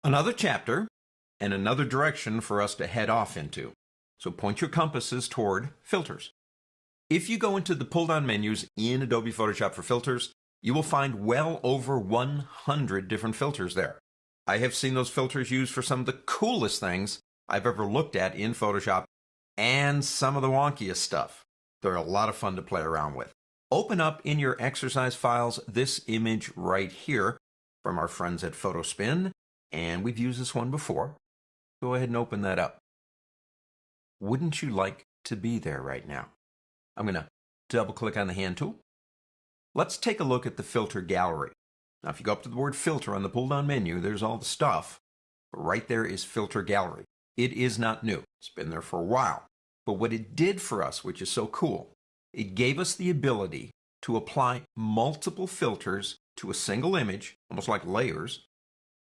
Another chapter and another direction for us to head off into. So point your compasses toward filters. If you go into the pull-down menus in Adobe Photoshop for filters, you will find well over 100 different filters there. I have seen those filters used for some of the coolest things I've ever looked at in Photoshop and some of the wonkiest stuff. They're a lot of fun to play around with. Open up in your exercise files this image right here from our friends at PhotoSpin, and we've used this one before. Go ahead and open that up. Wouldn't you like to be there right now? I'm going to double click on the hand tool. Let's take a look at the filter gallery. Now, if you go up to the word filter on the pull-down menu, there's all the stuff. But right there is filter gallery. It is not new. It's been there for a while. But what it did for us, which is so cool, it gave us the ability to apply multiple filters to a single image, almost like layers,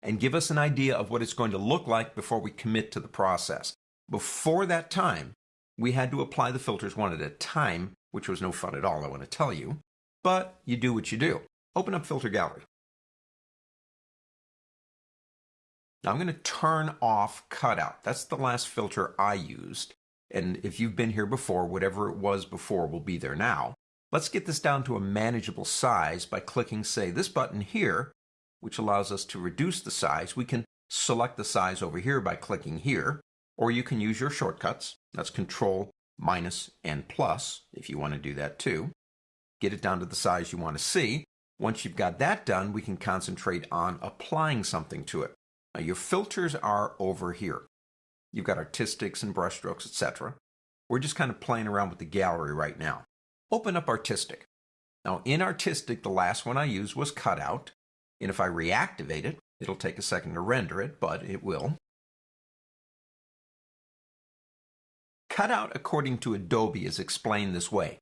and give us an idea of what it's going to look like before we commit to the process. Before that time, we had to apply the filters one at a time, which was no fun at all, I want to tell you. But you do what you do. Open up Filter Gallery. Now I'm going to turn off Cutout. That's the last filter I used. And if you've been here before, whatever it was before will be there now. Let's get this down to a manageable size by clicking, say, this button here, which allows us to reduce the size. We can select the size over here by clicking here, or you can use your shortcuts. That's Control, minus, and plus, if you want to do that too. Get it down to the size you want to see. Once you've got that done, we can concentrate on applying something to it. Now, your filters are over here. You've got artistics and brushstrokes, etc. We're just kind of playing around with the gallery right now. Open up Artistic. Now, in Artistic, the last one I used was Cutout. And if I reactivate it, it'll take a second to render it, but it will. Cutout, according to Adobe, is explained this way.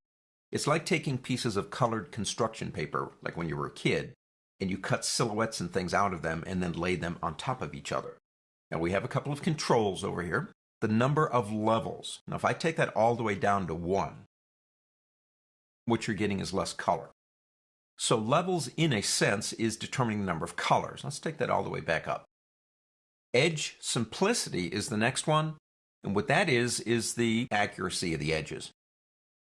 It's like taking pieces of colored construction paper, like when you were a kid, and you cut silhouettes and things out of them and then lay them on top of each other. Now we have a couple of controls over here. The number of levels. Now if I take that all the way down to 1, what you're getting is less color. So levels, in a sense, is determining the number of colors. Let's take that all the way back up. Edge simplicity is the next one. And what that is the accuracy of the edges.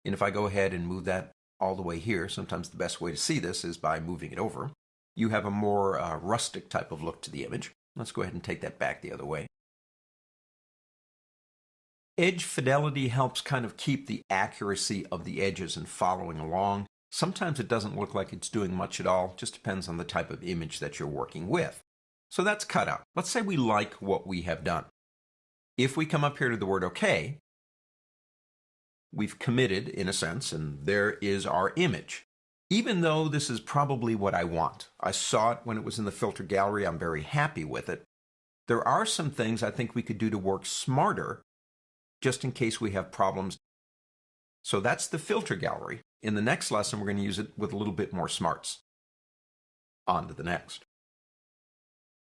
And if I go ahead and move that all the way here, sometimes the best way to see this is by moving it over. You have a more rustic type of look to the image. Let's go ahead and take that back the other way. Edge fidelity helps kind of keep the accuracy of the edges and following along. Sometimes it doesn't look like it's doing much at all. Just depends on the type of image that you're working with. So that's Cutout. Let's say we like what we have done. If we come up here to the word OK, we've committed, in a sense, and there is our image. Even though this is probably what I want. I saw it when it was in the filter gallery. I'm very happy with it. There are some things I think we could do to work smarter, just in case we have problems. So that's the filter gallery. In the next lesson, we're going to use it with a little bit more smarts. On to the next.